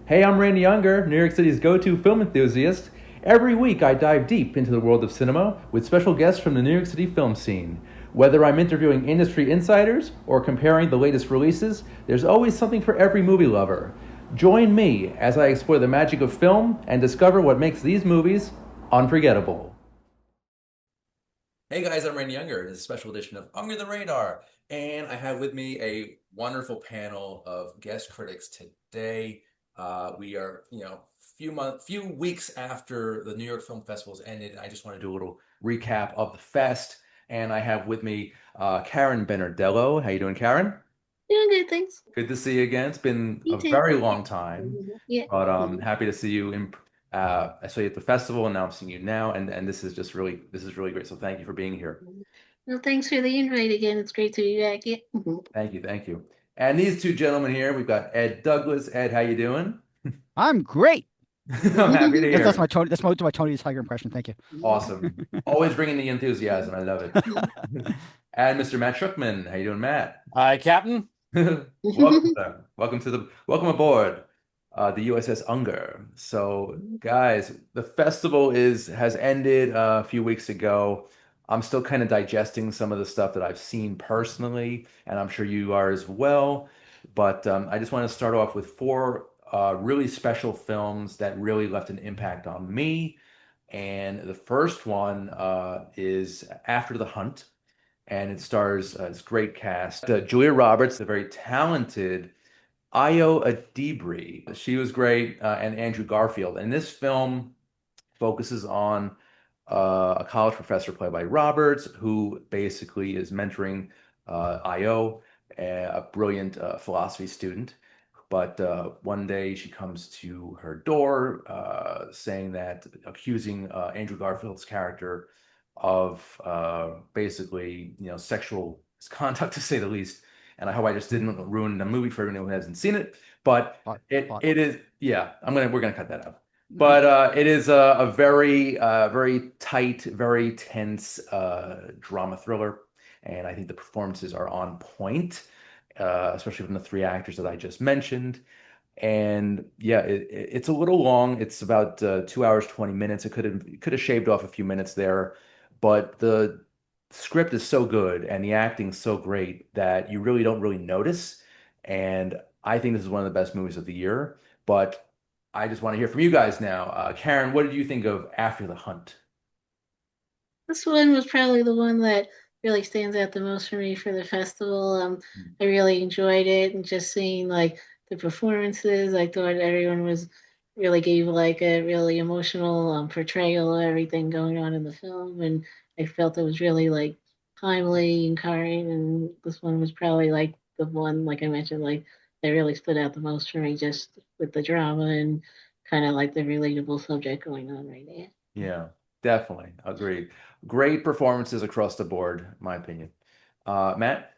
Hey, I'm Randy Younger, New York City's go to film enthusiast. Every week, I dive deep into the world of cinema with special guests from the New York City film scene. Whether I'm interviewing industry insiders or comparing the latest releases, there's always something for every movie lover. Join me as I explore the magic of film and discover what makes these movies unforgettable. Hey guys, I'm Randy Younger. This is a special edition of Under the Radar, and I have with me a wonderful panel of guest critics today. We are, few weeks after the New York Film Festival's ended. I just want to do a little recap of the fest, and I have with me Karen Bernardello. How you doing, Karen? Doing good, thanks. Good to see you again. It's been You a too. very long time, Yeah. but happy to see you in. I saw you at the festival, and now I'm seeing you now, and this is really great. So thank you for being here. Well, thanks for the invite again. It's great to be back. Yeah. Thank you, thank you. And these two gentlemen here, we've got Ed Douglas. Ed, how you doing? I'm great. I'm happy to That's hear. my Tony. That's my Tony the Tiger impression. Thank you. Awesome. Always bringing the enthusiasm. I love it. And Mr. Matt Schuckman. How you doing, Matt? Hi, Captain. Welcome, sir. Welcome aboard the USS Unger. So, guys, the festival is has ended a few weeks ago. I'm still kind of digesting some of the stuff that I've seen personally, and I'm sure you are as well. But I just want to start off with four really special films that really left an impact on me. And the first one is After the Hunt, and it stars this great cast. Julia Roberts, the very talented Io Adibri. She was great, and Andrew Garfield. And this film focuses on a college professor played by Roberts, who basically is mentoring Io, a brilliant philosophy student. But one day she comes to her door saying that, accusing Andrew Garfield's character of basically, sexual misconduct to say the least. And I hope I just didn't ruin the movie for anyone who hasn't seen it. But Fought, it fought. it is, yeah, we're gonna cut that out. But it is a very very tight, very tense drama thriller, and I think the performances are on point, especially from the three actors that I just mentioned. And yeah, it's a little long. It's about 2 hours 20 minutes. It could have shaved off a few minutes there, but the script is so good and the acting's so great that you really don't really notice. And I think this is one of the best movies of the year. But I just want to hear from you guys now. Karen, what did you think of After the Hunt? This one was probably the one that really stands out the most for me for the festival. I really enjoyed it, and just seeing like the performances. I thought everyone was really gave like a really emotional portrayal of everything going on in the film, and I felt it was really like timely and current. And this one was probably like the one, like I mentioned, like that really stood out the most for me, just with the drama and kind of like the relatable subject going on right there. Yeah, definitely. Agreed. Great performances across the board, in my opinion. Matt?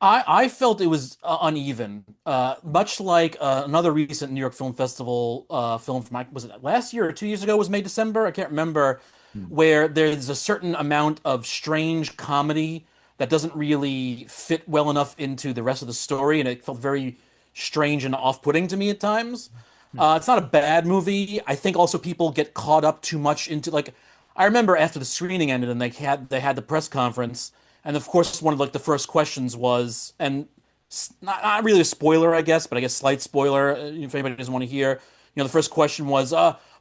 I felt it was uneven, much like another recent New York Film Festival film from was it last year or 2 years ago was May December? I can't remember, Hmm. where there's a certain amount of strange comedy that doesn't really fit well enough into the rest of the story, and it felt very strange and off-putting to me at times. Hmm. It's not a bad movie. I think also people get caught up too much into like I remember after the screening ended and they had the press conference. And of course, one of like the first questions was, and not really a spoiler, I guess, but I guess slight spoiler if anybody doesn't want to hear. The first question was,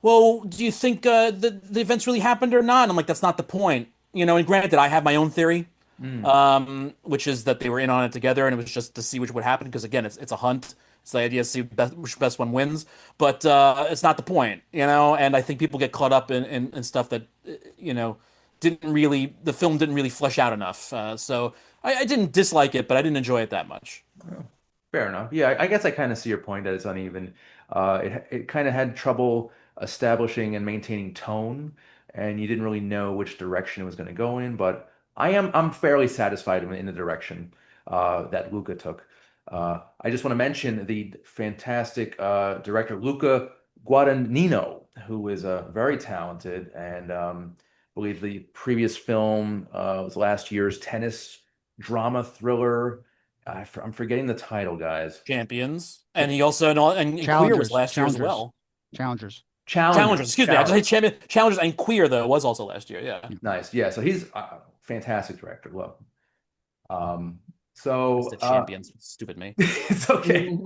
well, do you think the events really happened or not? And I'm like, that's not the point. And granted, I have my own theory, Hmm. which is that they were in on it together, and it was just to see which would happen. Because again, it's a hunt. It's the idea to see which best one wins, but it's not the point. And I think people get caught up in stuff that you know the film didn't really flesh out enough. So I didn't dislike it, but I didn't enjoy it that much. Oh, fair enough. Yeah, I guess I kind of see your point that it's uneven. It kind of had trouble establishing and maintaining tone, and you didn't really know which direction it was going to go in. But I'm fairly satisfied in the direction that Luca took. I just want to mention the fantastic director Luca Guadagnino, who is very talented, and I believe the previous film was last year's tennis drama thriller, I'm forgetting the title, guys. Champions, and he also and Queer was Challengers, last year as challengers, well. challengers. Challengers. Challengers, excuse me. I just hate Challengers. Challengers and Queer though was also last year. Yeah, Nice. Yeah. So he's a fantastic director. Love him. I So said Champions. Stupid me. it's okay.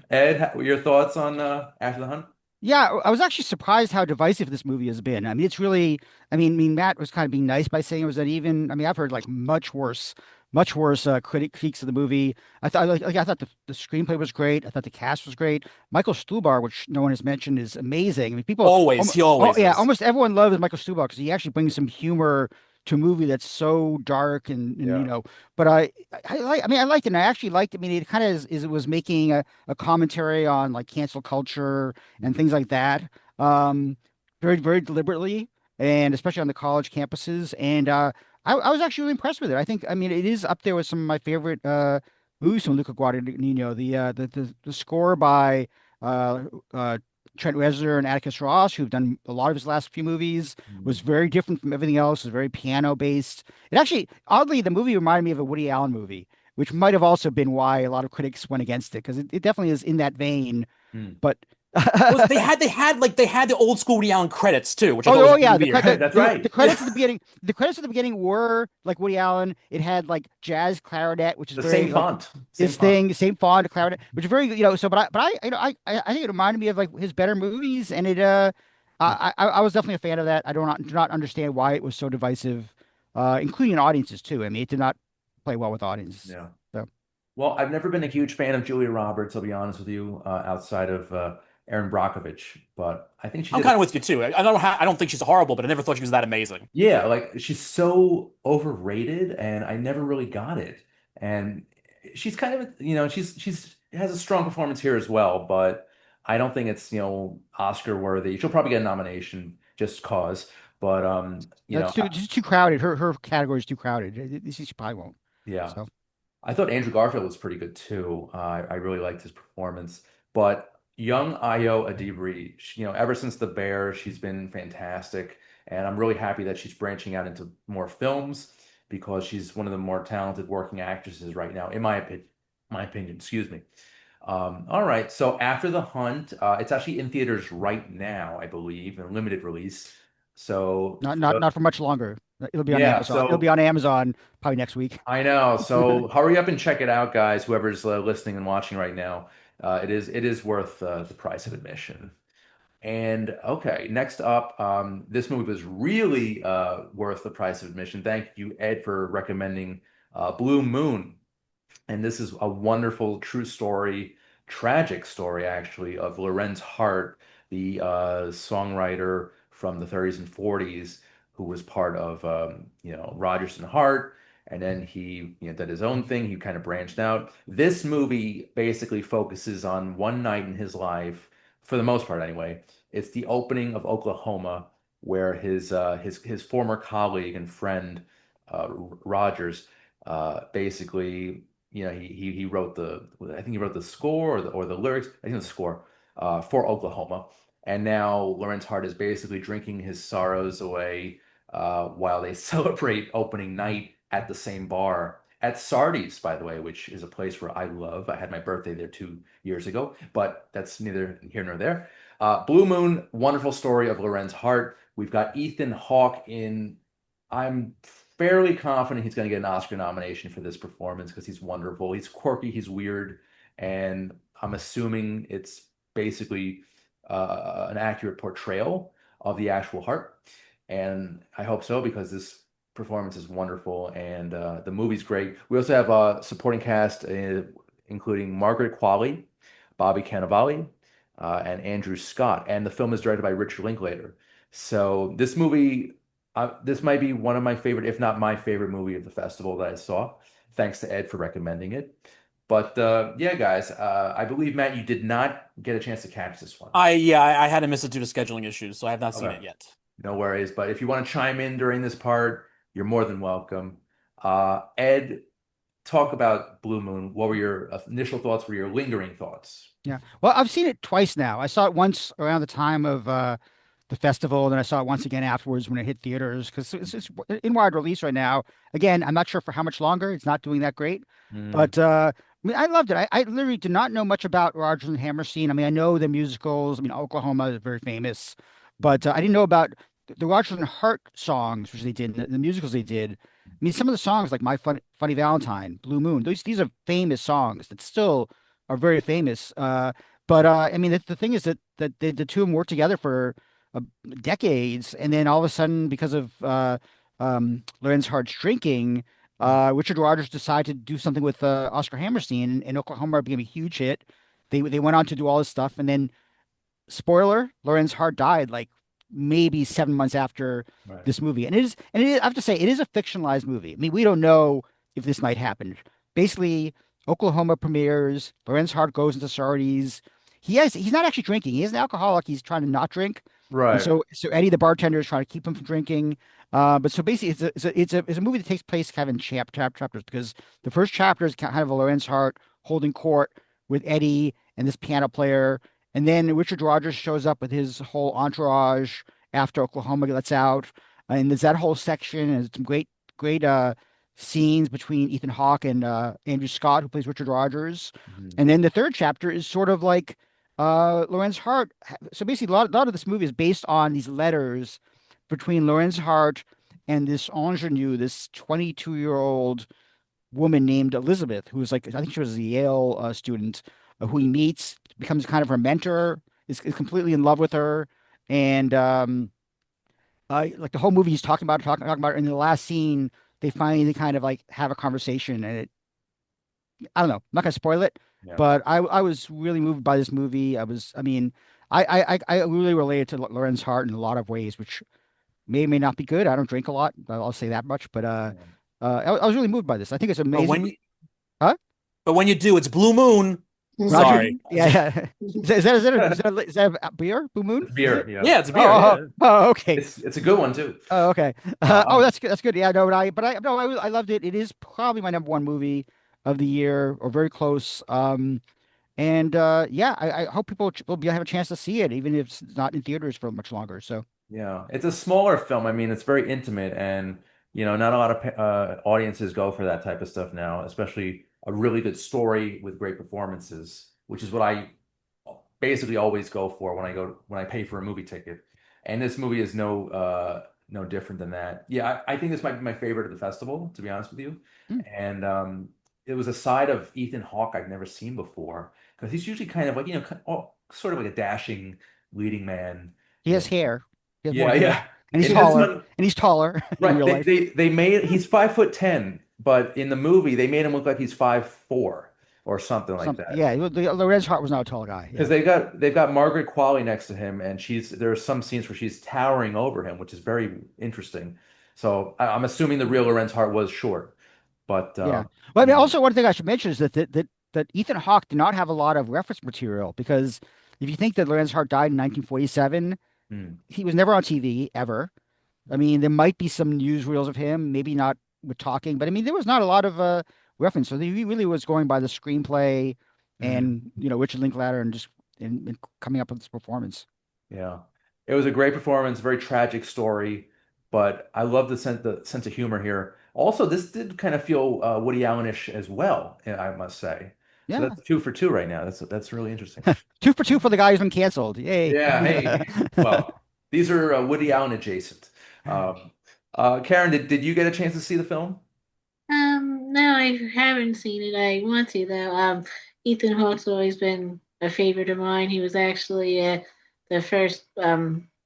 Ed, your thoughts on After the Hunt? Yeah, I was actually surprised how divisive this movie has been. I mean, it's really, I mean, Matt was kind of being nice by saying it was uneven. I mean, I've heard like much worse critiques of the movie. I thought the screenplay was great. I thought the cast was great. Michael Stuhlbarg, which no one has mentioned, is amazing. I mean, Always, he always yeah, is. almost everyone loves Michael Stuhlbarg because he actually brings some humor to a movie that's so dark and Yeah. you know. But I mean, I liked it. And I actually liked. I mean, it kind of is it was making a commentary on like cancel culture and things like that. Um, very deliberately, and especially on the college campuses. And I was actually really impressed with it. I mean, it is up there with some of my favorite movies from Luca Guadagnino. The score by uh, uh, Trent Reznor and Atticus Ross, who've done a lot of his last few movies, was very different from everything else. It was very piano based. It actually, oddly, the movie reminded me of a Woody Allen movie, which might have also been why a lot of critics went against it because it definitely is in that vein. Hmm. But Well, they had the old school Woody Allen credits too, which I thought oh, was oh yeah, really weird. That's right. the credits at the beginning, the credits at the beginning were like Woody Allen. It had like jazz clarinet, which is The very same like font. Same his font. thing, same font, clarinet, which is very you know. So, you know, I think it reminded me of like his better movies, and it I was definitely a fan of that. I do not understand why it was so divisive, including audiences too. I mean, it did not play well with audiences. Yeah. So Well, I've never been a huge fan of Julia Roberts, I'll be honest with you, outside of Erin Brockovich, but I think she I'm did kind of with you too. I don't think she's horrible, but I never thought she was that amazing. yeah, like she's so overrated and I never really got it. And she's kind of, she's has a strong performance here as well, but I don't think it's, Oscar worthy. She'll probably get a nomination just cause, but that's too crowded. Her category is too crowded. She probably won't. yeah. So. I thought Andrew Garfield was pretty good too. I really liked his performance. But young Ayo Adibri, ever since The Bear, she's been fantastic. And I'm really happy that she's branching out into more films because she's one of the more talented working actresses right now, in my opinion, excuse me. All right, so After the Hunt, it's actually in theaters right now, I believe, in limited release. So Not for much longer. It'll be on yeah, Amazon. It'll be so on Amazon probably next week. I know. So hurry up and check it out, guys. Whoever's listening and watching right now, it is worth the price of admission. And okay, next up, this movie was really worth the price of admission. Thank you, Ed, for recommending Blue Moon. And this is a wonderful, true story, tragic story actually, of Lorenz Hart, the songwriter from the 30s and 40s, who was part of Rodgers and Hart, and then he did his own thing. He kind of branched out. This movie basically focuses on one night in his life, for the most part anyway. It's the opening of Oklahoma, where his former colleague and friend Rodgers basically he wrote I think he wrote the score or the lyrics, I think the score for Oklahoma. And now Lawrence Hart is basically drinking his sorrows away while they celebrate opening night at the same bar at Sardi's, by the way, which is a place where I love. I had my birthday there 2 years ago, but that's neither here nor there. Blue Moon, wonderful story of Lorenz Hart. We've got Ethan Hawke in. I'm fairly confident he's going to get an Oscar nomination for this performance because he's wonderful. He's quirky, he's weird, and I'm assuming it's basically an accurate portrayal of the actual Hart. And I hope so because this performance is wonderful and the movie's great. We also have a supporting cast including Margaret Qualley, Bobby Cannavale, and Andrew Scott. And the film is directed by Richard Linklater. So this might be one of my favorite, if not my favorite movie of the festival that I saw. Thanks to Ed for recommending it. But yeah, guys, I believe Matt, you did not get a chance to catch this one. I had to miss it due to scheduling issues, so I have not seen Okay. it yet. No worries. But if you want to chime in during this part, you're more than welcome. Ed, talk about Blue Moon. What were your initial thoughts? Were your lingering thoughts? Yeah. Well, I've seen it twice now. I saw it once around the time of the festival, and then I saw it once again afterwards when it hit theaters because it's in wide release right now. Again, I'm not sure for how much longer. It's not doing that great, Mm, but I mean, I loved it. I literally did not know much about Rodgers and Hammerstein. I mean, I know the musicals. I mean, Oklahoma is very famous, but I didn't know about the Rodgers and Hart songs, which they did, the musicals they did. I mean, some of the songs like Funny Valentine, Blue Moon, these are famous songs that still are very famous. But I mean, the thing is that the two of them worked together for decades, and then all of a sudden, because of Lorenz Hart's drinking, Richard Rodgers decided to do something with Oscar Hammerstein, and Oklahoma became a huge hit. They went on to do all this stuff, and then spoiler, Lorenz Hart died like maybe 7 months after right. this movie. I have to say, it is a fictionalized movie. I mean, we don't know if this might happen. Basically, Oklahoma premieres, Lorenz Hart goes into sororities. He's not actually drinking. He is an alcoholic. He's trying to not drink. And Right. so Eddie, the bartender, is trying to keep him from drinking. But so basically, it's a movie that takes place kind of in chapters because the first chapter is kind of a Lorenz Hart holding court with Eddie and this piano player, and then Richard Rodgers shows up with his whole entourage after Oklahoma lets out. And there's that whole section and some great scenes between Ethan Hawke and Andrew Scott, who plays Richard Rodgers. Mhm. And then the third chapter is sort of like Lorenz Hart. So basically, a lot of this movie is based on these letters between Lorenz Hart and this ingenue, this 22-year-old woman named Elizabeth, who's like, I think she was a Yale student, who he meets, becomes kind of her mentor, is completely in love with her. And like the whole movie, he's talking about, and in the last scene, they finally kind of like have a conversation. And I don't know, I'm not gonna spoil it, Yeah. but I was really moved by this movie. I mean, I really related to Lorenz Hart in a lot of ways, which may or may not be good. I don't drink a lot, I'll say that much, but Yeah. I was really moved by this. I think it's But amazing. when you Huh? but when you do, it's Blue Moon. Roger? Sorry. Yeah, yeah. Is that a beer? Blue Moon? It's beer. Yeah. Yeah, it's a Oh, beer. oh, Yeah. oh, okay. It's a good one too. Oh, okay. Oh, Um, that's good. That's good. Yeah, no, no, I loved it. It is probably my number one movie of the year, or very close. And yeah, I hope people will have a chance to see it, even if it's not in theaters for much longer. So yeah. It's a smaller film. I mean, it's very intimate, and not a lot of audiences go for that type of stuff now, especially a really good story with great performances, which is what I basically always go for when I pay for a movie ticket. And this movie is no different than that. Yeah, I think this might be my favorite of the festival, to be honest with you. mm, And it was a side of Ethan Hawke I've never seen before because he's usually kind of like, sort of like a dashing leading man. he has hair. He has more Yeah, hair, yeah. and he's In this taller. one, And he's taller in right, real life. they made he's 5'10", but in the movie they made him look like he's 5'4" or something like Some, that. yeah, Lorenz Hart was not a tall guy. Because Yeah. they've got Margaret Qualley next to him, and there are some scenes where she's towering over him, which is very interesting. So I'm assuming the real Lorenz Hart was short, but Yeah. Well, I mean, yeah. also one thing I should mention is that Ethan Hawke did not have a lot of reference material because if you think that Lorenz Hart died in 1947, Hmm. he was never on TV ever. I mean, there might be some newsreels of him, maybe not with talking, but I mean, there was not a lot of reference. So he really was going by the screenplay Hmm. and Richard Linklater and just and coming up with this performance. Yeah, it was a great performance, very tragic story, but I love the sense of humor here. Also, this did kind of feel Woody Allen-ish as well, I must say. So Yeah, that's two for two right now. That's really interesting. two for two for the guy who's been canceled. Yay! Yeah, hey, well, these are Woody Allen adjacent. Um, Karen, did you get a chance to see the film? No, I haven't seen it. I want to though. Ethan Hawke's always been a favorite of mine. He was actually the first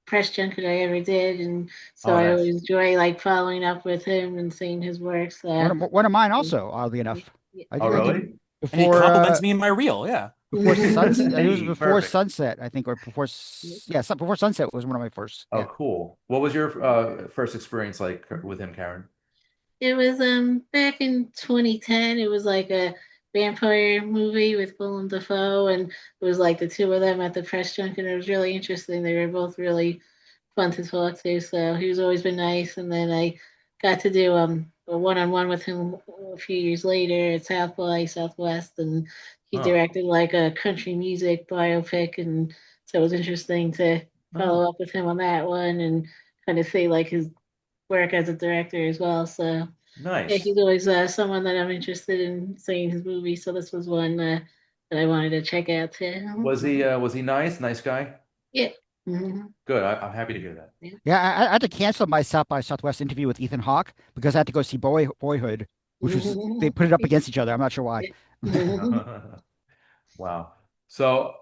press junket I ever did, and so Oh, I nice. always enjoy like following up with him and seeing his work. So One of mine also, oddly enough. Oh, I did really? And he before compliments me in my reel. Yeah. before sunset. It was Hey, before perfect. sunset, I think, or before sunset was one of my first. Oh, Yeah. cool. What was your first experience like with him, Karen? it was back in 2010. It was like a vampire movie with Willem Dafoe, and it was like the two of them at the press junket. It was really interesting. They were both really fun to talk to. So he's always been nice. And then I got to do a one-on-one with him a few years later at South by Southwest, and he Oh, directed like a country music biopic, and so it was interesting to Oh, follow up with him on that one and kind of see like his work as a director as well. So yeah, nice. he's always someone that I'm interested in seeing his movies. So this was one that I wanted to check out too. Was he nice? Nice guy? Yeah. Hmm. Good. I'm happy to hear that. Yeah. Yeah, I had to cancel my South by Southwest interview with Ethan Hawke because I had to go see Boyhood, which was they put it up against each other. I'm not sure why. Wow. So,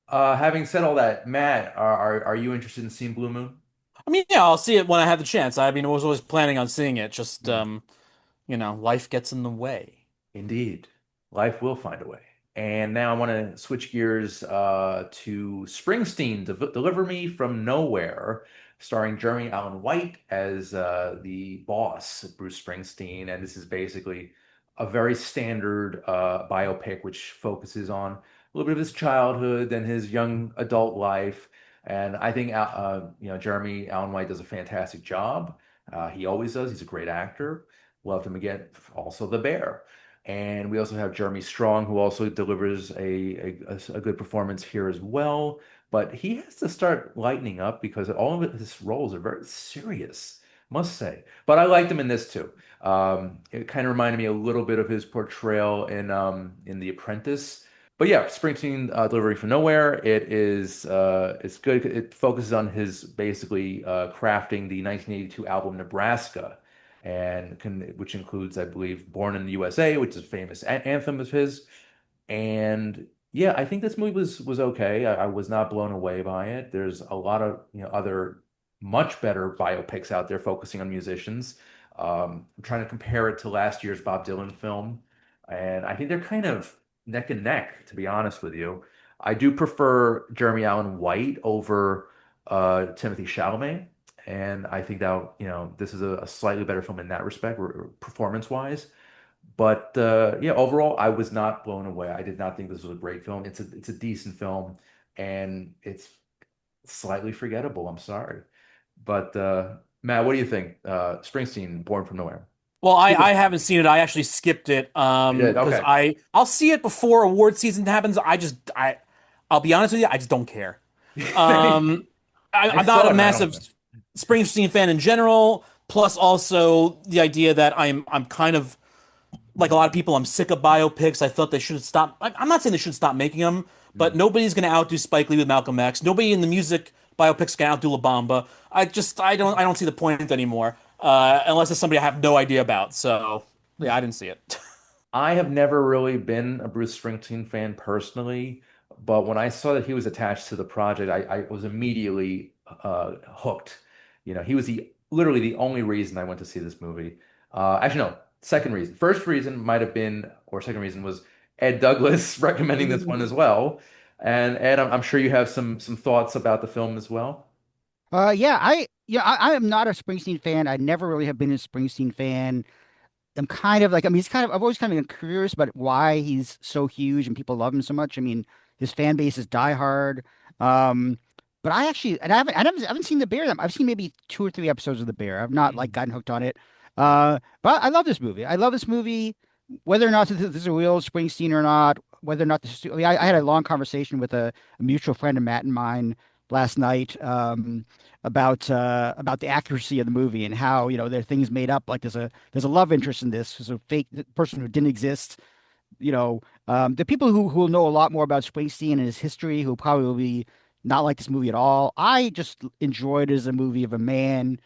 having said all that, Matt, are you interested in seeing Blue Moon? I mean, yeah, I'll see it when I have the chance. I mean, I was always planning on seeing it. Just Hmm. life gets in the way. Indeed, life will find a way. And now I want to switch gears to Springsteen, Deliver Me from Nowhere, starring Jeremy Allen White as the boss, Bruce Springsteen. And this is basically a very standard biopic which focuses on a little bit of his childhood and his young adult life. And I think Jeremy Allen White does a fantastic job. He always does. He's a great actor. Loved him again. Also, The Bear. And we also have Jeremy Strong, who also delivers a good performance here as well. But he has to start lightening up because all of his roles are very serious, must say. But I liked him in this too. It kind of reminded me a little bit of his portrayal in The Apprentice. But yeah, Springsteen Delivery from Nowhere. It's good. It focuses on his basically crafting the 1982 album Nebraska which includes, I believe, Born in the USA, which is a famous anthem of his. And yeah, I think this movie was okay. I was not blown away by it. There's a lot of other much better biopics out there focusing on musicians. I'm trying to compare it to last year's Bob Dylan film, and I think they're kind of neck and neck, to be honest with you. I do prefer Jeremy Allen White over Timothy Chalamet. And I think that, this is a slightly better film in that respect, performance-wise. But yeah, overall, I was not blown away. I did not think this was a great film. It's a decent film, and it's slightly forgettable. I'm sorry. But Matt, what do you think? Springsteen, Born from Nowhere. Well, I, Either. I haven't seen it. I actually skipped it You did. because Okay. I'll see it before award season happens. I'll be honest with you, I just don't care. Um, I I'm not saw a it and I don't massive care. Springsteen fan in general. Plus, also the idea that I'm kind of like a lot of people. I'm sick of biopics. I thought they should stop. I'm not saying they should stop making them, but Mm. nobody's going to outdo Spike Lee with Malcolm X. Nobody in the music biopics can outdo La Bamba. I don't see the point anymore, unless it's somebody I have no idea about. So yeah, I didn't see it. I have never really been a Bruce Springsteen fan personally, but when I saw that he was attached to the project, I was immediately hooked. He was the literally the only reason I went to see this movie. Actually, no, second reason. First reason might have been, or second reason was Ed Douglas recommending this one as well. And Ed, I'm sure you have some thoughts about the film as well. Yeah, I am not a Springsteen fan. I never really have been a Springsteen fan. I'm kind of like, I mean, I've always kind of been curious about why he's so huge and people love him so much. I mean, his fan base is diehard. Um, but I actually, and I haven't seen The Bear. I've seen maybe 2 or 3 episodes of The Bear. I've not like gotten hooked on it. But I love this movie. I love this movie, whether or not this is a real Springsteen or not, whether or not this, I mean, I had a long conversation with a mutual friend of Matt and mine last night. About the accuracy of the movie and how there are things made up like there's a love interest in this. There's a fake person who didn't exist. The people who will know a lot more about Springsteen and his history who probably will be not like this movie at all. I just enjoyed it as a movie of a man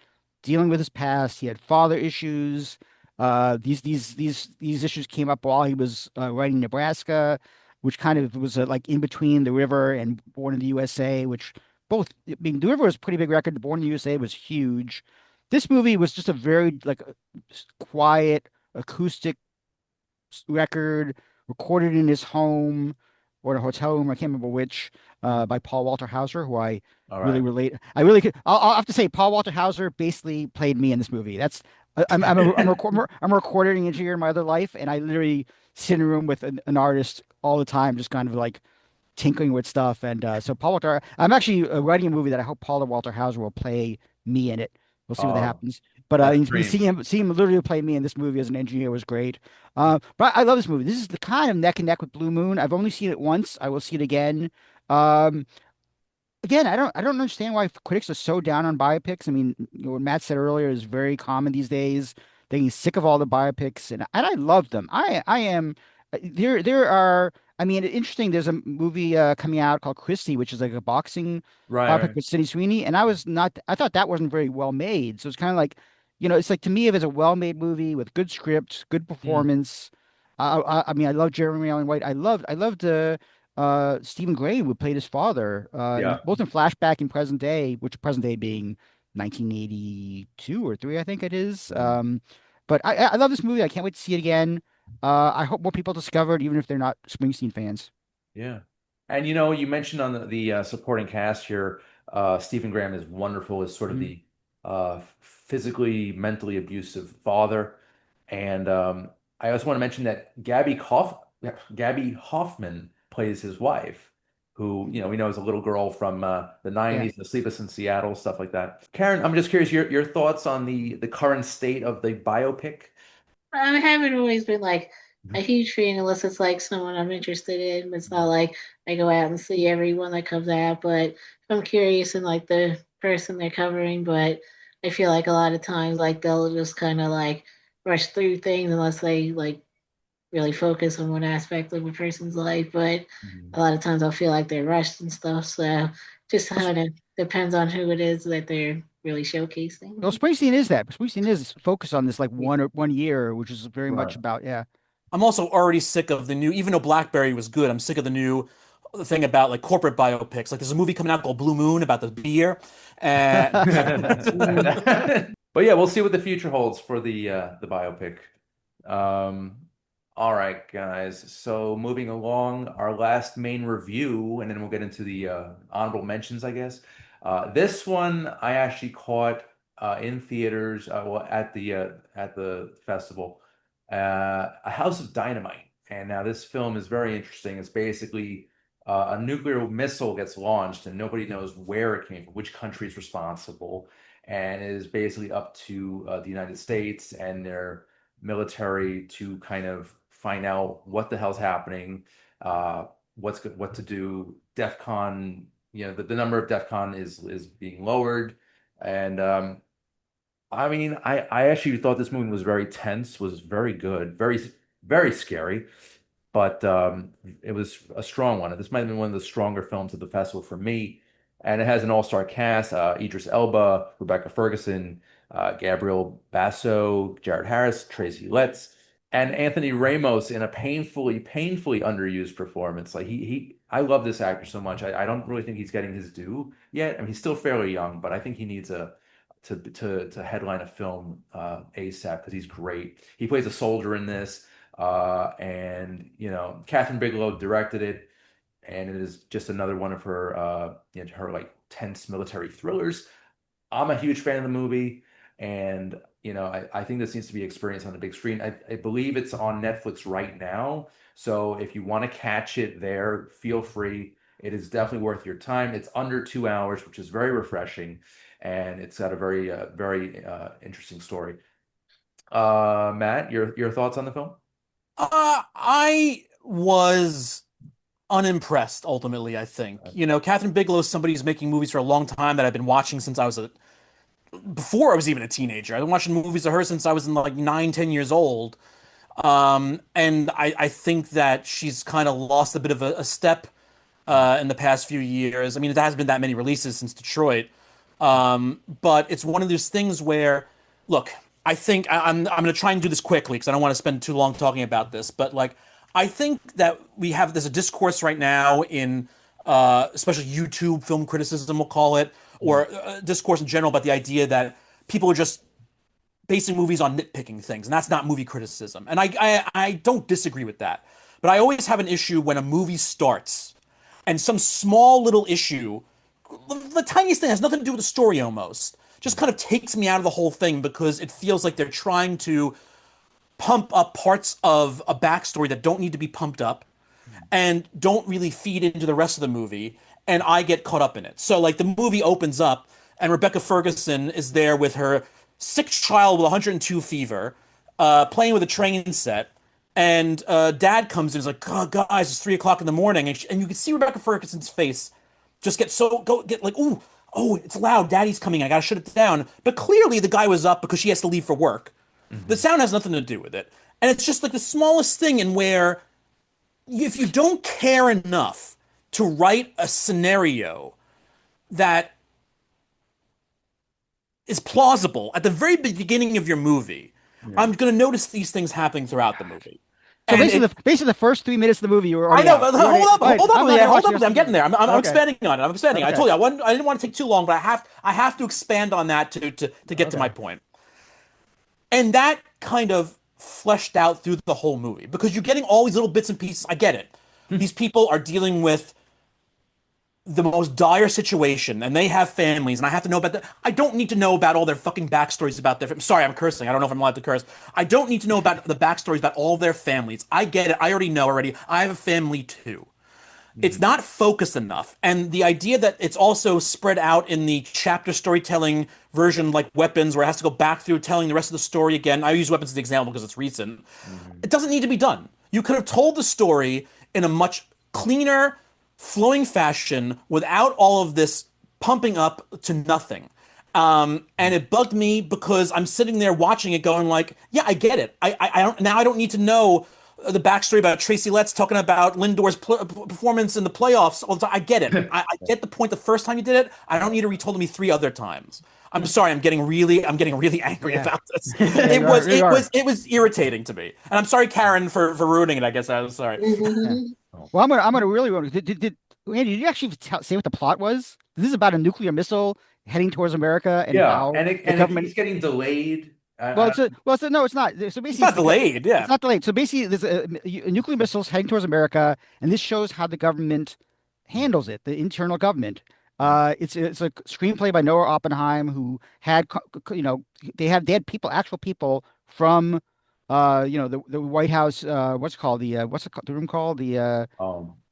dealing with his past. He had father issues. These issues came up while he was writing Nebraska, which kind of was like in between The River and Born in the USA, which both, I mean, The River was a pretty big record. The Born in the USA was huge. This movie was just a very like quiet acoustic record recorded in his home or in a hotel room. I can't remember which, by Paul Walter Hauser, who I All really right. relate. I really could. I'll have to say, Paul Walter Hauser basically played me in this movie. I'm a recording engineer in my other life, and I literally sit in a room with an artist all the time, just kind of like tinkering with stuff. And so Paul Walter, I'm actually writing a movie that I hope Paul Walter Hauser will play me in it. We'll see what that Oh, happens. But that's a dream. seeing him literally play me in this movie as an engineer was great. But I love this movie. This is the kind of neck and neck with Blue Moon. I've only seen it once. I will see it again. Um, again, I don't understand why critics are so down on biopics. I mean, what Matt said earlier is very common these days. They're getting sick of all the biopics, and I love them. I am there are. I mean, interesting. There's a movie coming out called Christie, which is like a boxing Right, biopic right. with Sydney Sweeney, and I was not. I thought that wasn't very well made. So it's kind of like, it's like to me, if it's a well-made movie with good script, good Mm, performance. I mean, I love Jeremy Allen White. I loved Stephen Gray who played his father, yeah. both in flashback and present day, which present day being 1982 or three, I think it is. Mm, But I love this movie. I can't wait to see it again. I hope more people discover it, even if they're not Springsteen fans. yeah. And you mentioned on the supporting cast here, Stephen Graham is wonderful as sort of Mhm. the physically, mentally abusive father. And I also want to mention that Gabby Hoffman plays his wife, who, we know is a little girl from the Yeah. 90s, The Sleepless in Seattle, stuff like that. Karen, I'm just curious your thoughts on the current state of the biopic. I haven't always been like a huge fan unless it's like someone I'm interested in. It's not like I go out and see everyone that comes out, but I'm curious in like the person they're covering. But I feel like a lot of times like they'll just kind of like rush through things unless they like really focus on one aspect of a person's life. But Mhm. a lot of times I'll feel like they're rushed and stuff. So just Well, kind of depends on who it is that they're really well, showcasing. Springsteen is that. Springsteen is focused on this like 1 year, which is very much Right. about, yeah. I'm also already sick of the new, even though Blackberry was good, I'm sick of the new thing about like corporate biopics. Like there's a movie coming out called Blue Moon about the beer, and Mm. But yeah, we'll see what the future holds for the biopic. Um, all right, guys. So moving along, our last main review, and then we'll get into the honorable mentions, I guess. This one I actually caught in theaters, well, at the festival, A House of Dynamite. And now this film is very interesting. It's basically a nuclear missile gets launched, and nobody knows where it came from, which country is responsible, and it is basically up to the United States and their military to kind of find out what the hell's happening, uh, what to do. DEFCON, the number of DEFCON is being lowered, and I mean, I actually thought this movie was very tense, was very good, very scary, but it was a strong one. This might have been one of the stronger films of the festival for me, and it has an all-star cast: Idris Elba, Rebecca Ferguson, Gabriel Basso, Jared Harris, Tracy Letts, and Anthony Ramos in a painfully underused performance. Like I love this actor so much. I don't really think he's getting his due yet. I mean, he's still fairly young, but I think he needs to headline a film ASAP because he's great. He plays a soldier in this, and Catherine Bigelow directed it, and it is just another one of her her like tense military thrillers. I'm a huge fan of the movie, and I think this needs to be experienced on the big screen. I believe it's on Netflix right now, so if you want to catch it there, feel free. It is definitely worth your time. It's under 2 hours, which is very refreshing, and it's got a very interesting story. Matt, your thoughts on the film? I was unimpressed ultimately, I think. Catherine Bigelow is somebody who's making movies for a long time that I've been watching since before I was even a teenager. I've been watching movies of her since I was in like 9, 10 years old. And I think that she's kind of lost a bit of a step in the past few years. I mean, it hasn't been that many releases since Detroit. But it's one of those things where, look, I think I'm going to try and do this quickly because I don't want to spend too long talking about this. But like, I think that there's a discourse right now in especially YouTube film criticism, we'll call it, or discourse in general about the idea that people are just basing movies on nitpicking things, and that's not movie criticism. And I don't disagree with that. But I always have an issue when a movie starts and some small little issue, the tiniest thing has nothing to do with the story almost, just kind of takes me out of the whole thing because it feels like they're trying to pump up parts of a backstory that don't need to be pumped up and don't really feed into the rest of the movie. And I get caught up in it. So, like, the movie opens up, and Rebecca Ferguson is there with her sick child with 102 fever, playing with a train set. And dad comes in and is like, oh, guys, it's 3 o'clock in the morning. And you can see Rebecca Ferguson's face just get like, ooh, oh, it's loud, Daddy's coming, I gotta shut it down. But clearly the guy was up because she has to leave for work. The Hmm. sound has nothing to do with it. And it's just like the smallest thing in where if you don't care enough to write a scenario that is plausible at the very beginning of your movie, Yeah. I'm going to notice these things happening throughout the movie. So And basically, the first 3 minutes of the movie, you were I already know, out. but You already, hold up, all right, hold up, I'm with not it, gonna hold watch up, the with it. rest I'm of the getting movie. there. I'm Okay, expanding on it. I'm expanding. I okay, told you I didn't want to take too long, but I have to expand on that to get to my okay. point. And that kind of fleshed out through the whole movie because you're getting all these little bits and pieces. I get it. These people are dealing with the most dire situation and they have families and I have to know about that. I don't need to know about all their fucking backstories about their sorry, I'm cursing. I don't know if I'm allowed to curse. I don't need to know about the backstories about all their families. I get it. I already know already. I have a family too. It's Hmm. not focused enough. And the idea that it's also spread out in the chapter storytelling version, like Weapons, where it has to go back through telling the rest of the story again. I use Weapons as the example because it's recent. Hmm. It doesn't need to be done. You could have told the story in a much cleaner, flowing fashion without all of this pumping up to nothing. And it bugged me because I'm sitting there watching it going like, yeah, I get it. I don't now I don't need to know the backstory about Tracy Letts talking about Lindor's performance in the playoffs all the time. I get it. I get the point the first time you did it. I don't need it retold to me 3 other times. I'm sorry. I'm getting really angry Yeah, about this. yeah, It you are, was you it are. was it was irritating to me, and I'm sorry, Karen, for ruining it. I guess I was sorry. Yeah. Oh. Well, I'm gonna really want to. Andy, did you actually say what the plot was? This is about a nuclear missile heading towards America and Yeah, how and it the and it government. keeps getting delayed. Well, no, it's not. So It's basically, not delayed. it's Yeah, not delayed. So basically, there's a nuclear missiles heading towards America, and this shows how the government handles it, the internal government. It's a screenplay by Noah Oppenheim, who had, they had people, actual people from, the White House. What's it called? The room called the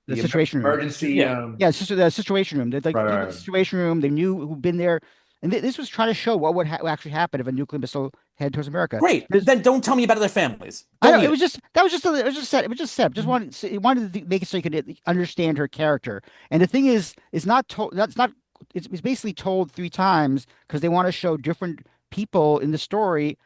The Situation Room. emergency. yeah, Yeah, it's just the Situation Room. Like Right, the people in right, the Situation Room, they knew who'd been there, and this was trying to show what would actually happen if a nuclear missile headed towards America. great. Then don't tell me about their families. I Don't know need it it. was just that was just it was just set. It was just set up. Just wanted it wanted to make it so you could understand her character. And the thing is, it's not told. That's not. It's basically told 3 times because they want to show different people in the story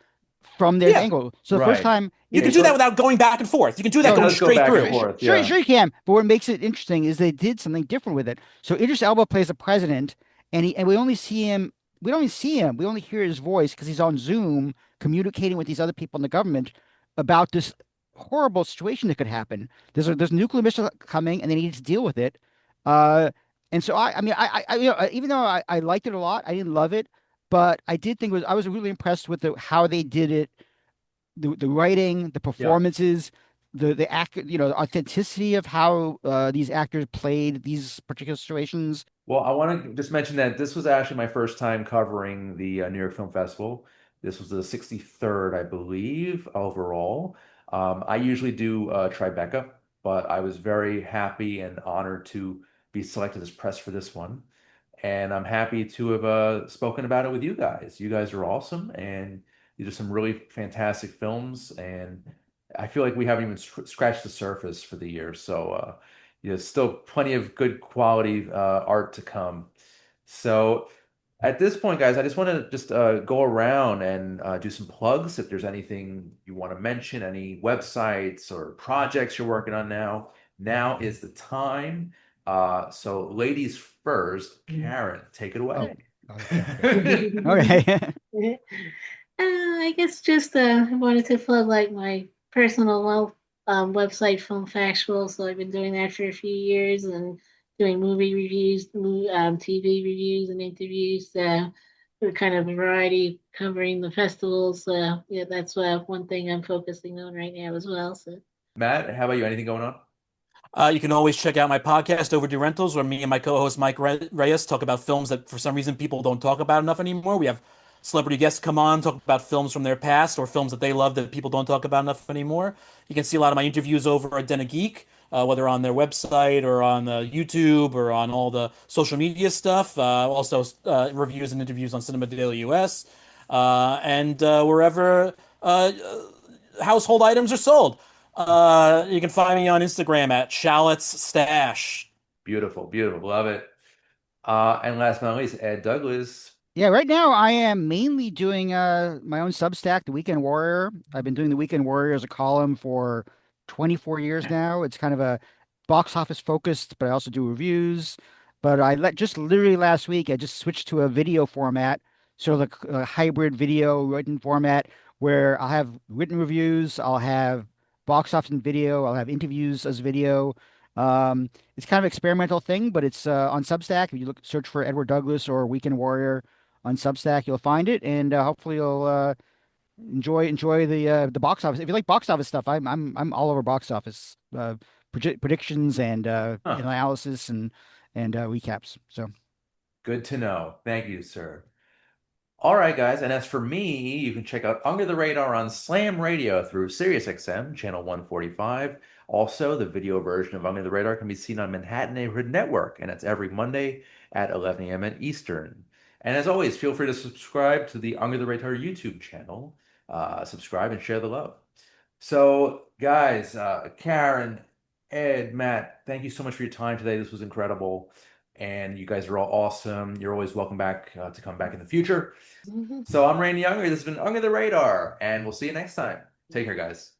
from their Yeah, angle. So the first right. time, you Yeah, can it do that goes. without going back and forth. You can do that It no, going does go straight back and through. forth. sure, Yeah. sure you can. But what makes it interesting is they did something different with it. So Idris Elba plays the president, and we only see him. We don't even see him. We only hear his voice because he's on Zoom communicating with these other people in the government about this horrible situation that could happen. There's a nuclear missile coming, and they need to deal with it. Uh, and so I mean, even though I liked it a lot, I didn't love it, but I did think I was really impressed with how they did it, the writing, the Yeah. performances, the act, the authenticity of how these actors played these particular situations. Well, I want to just mention that this was actually my first time covering the New York Film Festival. This was the 63rd, I believe, overall. I usually do Tribeca, but I was very happy and honored to be selected as press for this one. And I'm happy to have spoken about it with you guys. You guys are awesome, and these are some really fantastic films. And I feel like we haven't even scratched the surface for the year. So, there's still plenty of good quality art to come. So at this point, guys, I just want to just go around and do some plugs. If there's anything you want to mention, any websites or projects you're working on now, now is the time. So ladies first, Karen, take it Oh, away. okay. Okay. I guess just I wanted to plug like my personal website, Film Factual. So I've been doing that for a few years and doing movie reviews, TV reviews, and interviews. For kind of variety covering the festivals. Yeah, that's one thing I'm focusing on right now as well. So. Matt, how about you? Anything going on? You can always check out my podcast, Overdue Rentals, where me and my co-host Mike Reyes talk about films that for some reason people don't talk about enough anymore. We have celebrity guests come on, talk about films from their past or films that they love that people don't talk about enough anymore. You can see a lot of my interviews over at Den of Geek, whether on their website or on YouTube or on all the social media stuff. Also, reviews and interviews on Cinema Daily US, and wherever household items are sold. You can find me on Instagram at Shallots Stash. Beautiful, beautiful. Love it. And last but not least, Ed Douglas. Yeah, right now I am mainly doing my own Substack, The Weekend Warrior. I've been doing The Weekend Warrior as a column for 24 years now. It's kind of a box office focused, but I also do reviews. But I let just literally last week I just switched to a video format, sort of a hybrid video written format where I'll have written reviews, I'll have box office and video, I'll have interviews as video. It's kind of an experimental thing, but it's on Substack. If you look search for Edward Douglas or Weekend Warrior on Substack, you'll find it, and hopefully you'll enjoy the box office. If you like box office stuff, I'm all over box office predictions and Huh. analysis and recaps. So Good to know. Thank you, sir. All right, guys. And as for me, you can check out Under the Radar on Slam Radio through SiriusXM, channel 145. Also, the video version of Under the Radar can be seen on Manhattan Neighborhood Network, and it's every Monday at 11 a.m. Eastern. And as always, feel free to subscribe to the Under the Radar YouTube channel. Subscribe and share the love. So, guys, Karen, Ed, Matt, thank you so much for your time today. This was incredible. And you guys are all awesome. You're always welcome back to come back in the future. Mhm. So I'm Randy Younger. This has been Under the Radar, and we'll see you next time. Take care, guys.